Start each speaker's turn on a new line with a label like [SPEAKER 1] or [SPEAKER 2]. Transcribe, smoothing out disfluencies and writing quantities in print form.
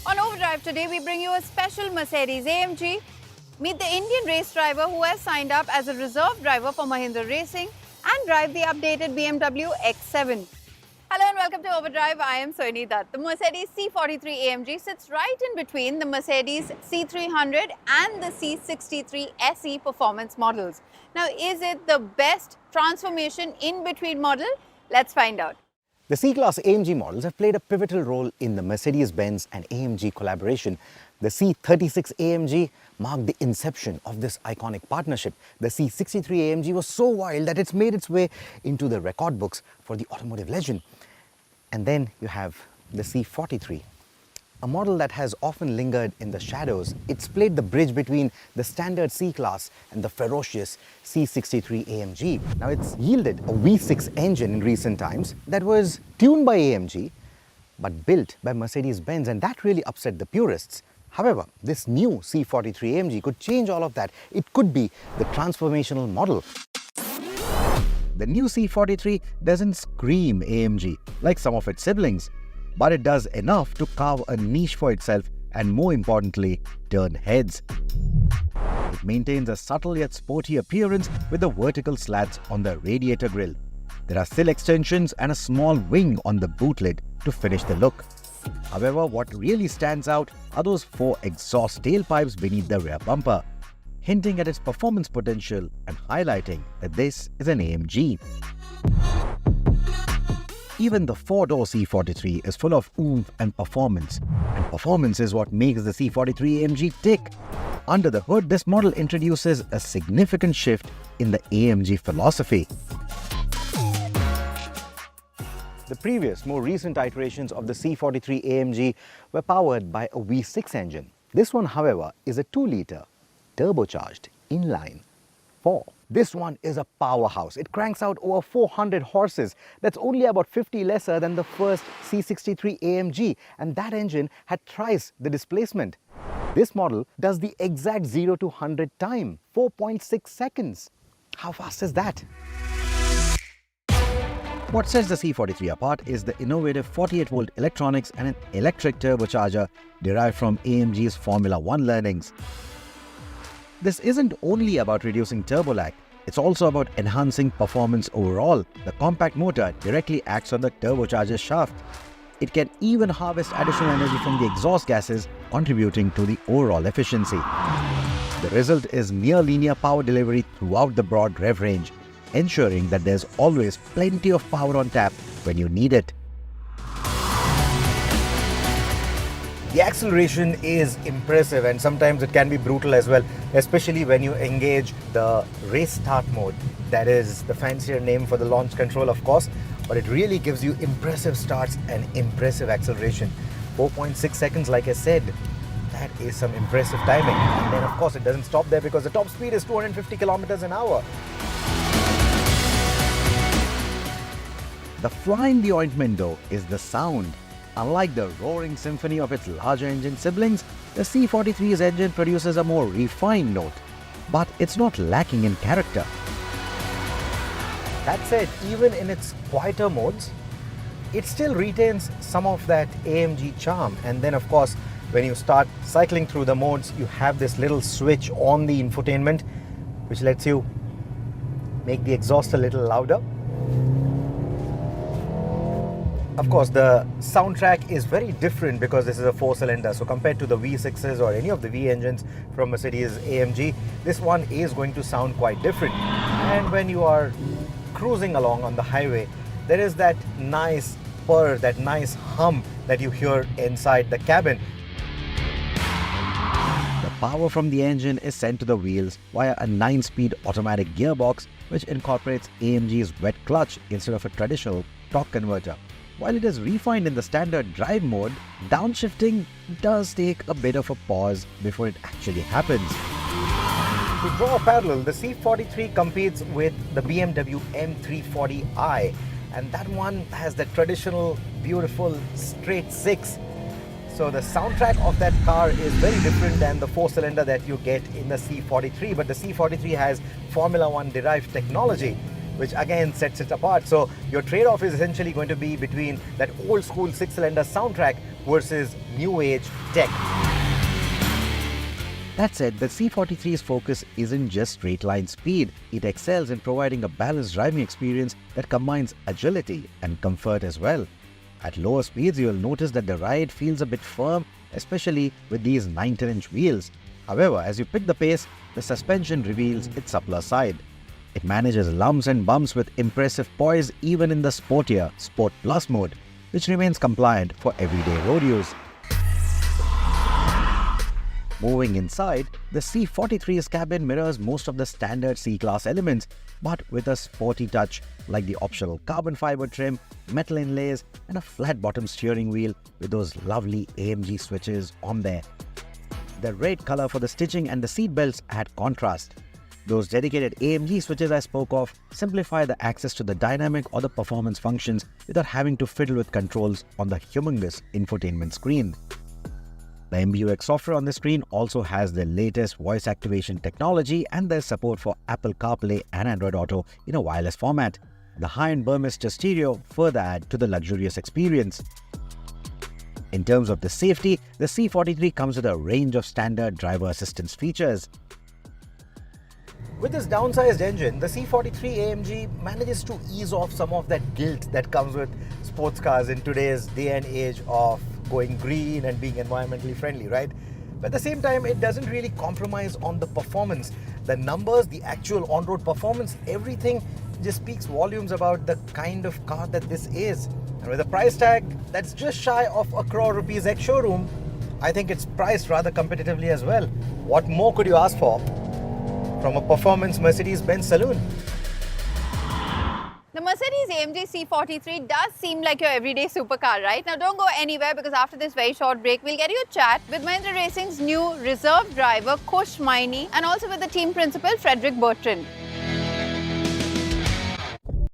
[SPEAKER 1] On Overdrive today, we bring you a special Mercedes-AMG. Meet the Indian race driver who has signed up as a reserve driver for Mahindra Racing and drive the updated BMW X7. Hello and welcome to Overdrive. I am Soini Dutt. The Mercedes C43 AMG sits right in between the Mercedes C300 and the C63 SE performance models. Now, is it the best transformation in between model? Let's find out.
[SPEAKER 2] The C-Class AMG models have played a pivotal role in the Mercedes-Benz and AMG collaboration. The C36 AMG marked the inception of this iconic partnership. The C63 AMG was so wild that it's made its way into the record books for the automotive legend. And then you have the C43, a model that has often lingered in the shadows. It's played the bridge between the standard C-Class and the ferocious C63 AMG. Now, it's yielded a V6 engine in recent times that was tuned by AMG but built by Mercedes-Benz, and that really upset the purists. However, this new C43 AMG could change all of that. It could be the transformational model. The new C43 doesn't scream AMG like some of its siblings, but it does enough to carve a niche for itself and, more importantly, turn heads. It maintains a subtle yet sporty appearance with the vertical slats on the radiator grille. There are sill extensions and a small wing on the boot lid to finish the look. However, what really stands out are those 4 exhaust tailpipes beneath the rear bumper, hinting at its performance potential and highlighting that this is an AMG. Even the 4-door C43 is full of oomph and performance is what makes the C43 AMG tick. Under the hood, this model introduces a significant shift in the AMG philosophy. The previous, more recent iterations of the C43 AMG were powered by a V6 engine. This one, however, is a 2-litre turbocharged inline 4. This one is a powerhouse. It cranks out over 400 horses. That's only about 50 lesser than the first C63 AMG, and that engine had thrice the displacement. This model does the exact 0 to 100 time, 4.6 seconds. How fast is that? What sets the C43 apart is the innovative 48-volt electronics and an electric turbocharger derived from AMG's Formula 1 learnings. This isn't only about reducing turbo lag, it's also about enhancing performance overall. The compact motor directly acts on the turbocharger shaft. It can even harvest additional energy from the exhaust gases, contributing to the overall efficiency. The result is near linear power delivery throughout the broad rev range, ensuring that there's always plenty of power on tap when you need it. The acceleration is impressive, and sometimes it can be brutal as well, especially when you engage the race start mode. That is the fancier name for the launch control, of course, but it really gives you impressive starts and impressive acceleration. 4.6 seconds, like I said, that is some impressive timing. And then, of course, it doesn't stop there because the top speed is 250 kilometers an hour. The fly in the ointment, though, is the sound. Unlike the roaring symphony of its larger engine siblings, the C43's engine produces a more refined note, but it's not lacking in character. That said, even in its quieter modes, it still retains some of that AMG charm. And then, of course, when you start cycling through the modes, you have this little switch on the infotainment, which lets you make the exhaust a little louder. Of course, the soundtrack is very different because this is a 4-cylinder. So compared to the V6s or any of the V engines from Mercedes-AMG, this one is going to sound quite different. And when you are cruising along on the highway, there is that nice purr, that nice hum that you hear inside the cabin. The power from the engine is sent to the wheels via a 9-speed automatic gearbox, which incorporates AMG's wet clutch instead of a traditional torque converter. While it is refined in the standard drive mode, downshifting does take a bit of a pause before it actually happens. To draw a parallel, the C43 competes with the BMW M340i, and that one has the traditional, beautiful straight 6. So the soundtrack of that car is very different than the 4-cylinder that you get in the C43, but the C43 has Formula One derived technology, which again sets it apart. So your trade-off is essentially going to be between that old school 6-cylinder soundtrack versus new age tech.
[SPEAKER 3] That said, the C43's focus isn't just straight line speed. It excels in providing a balanced driving experience that combines agility and comfort as well. At lower speeds, you'll notice that the ride feels a bit firm, especially with these 19-inch wheels. However, as you pick the pace, the suspension reveals its suppler side. It manages lumps and bumps with impressive poise even in the sportier Sport Plus mode, which remains compliant for everyday road use. Moving inside, the C43's cabin mirrors most of the standard C-Class elements, but with a sporty touch like the optional carbon fiber trim, metal inlays, and a flat-bottom steering wheel with those lovely AMG switches on there. The red color for the stitching and the seat belts add contrast. Those dedicated AMG switches I spoke of simplify the access to the dynamic or the performance functions without having to fiddle with controls on the humongous infotainment screen. The MBUX software on the screen also has the latest voice activation technology, and there's support for Apple CarPlay and Android Auto in a wireless format. The high-end Burmester stereo further add to the luxurious experience. In terms of the safety, the C43 comes with a range of standard driver assistance features.
[SPEAKER 2] With this downsized engine, the C43 AMG manages to ease off some of that guilt that comes with sports cars in today's day and age of going green and being environmentally friendly, right? But at the same time, it doesn't really compromise on the performance. The numbers, the actual on-road performance, everything just speaks volumes about the kind of car that this is. And with a price tag that's just shy of ₹1 crore ex-showroom, I think it's priced rather competitively as well. What more could you ask for from a performance Mercedes-Benz saloon?
[SPEAKER 1] The Mercedes-AMG C43 does seem like your everyday supercar, right? Now don't go anywhere, because after this very short break, we'll get you a chat with Mahindra Racing's new reserve driver, Kush Maini, and also with the team principal, Frederick Bertrand.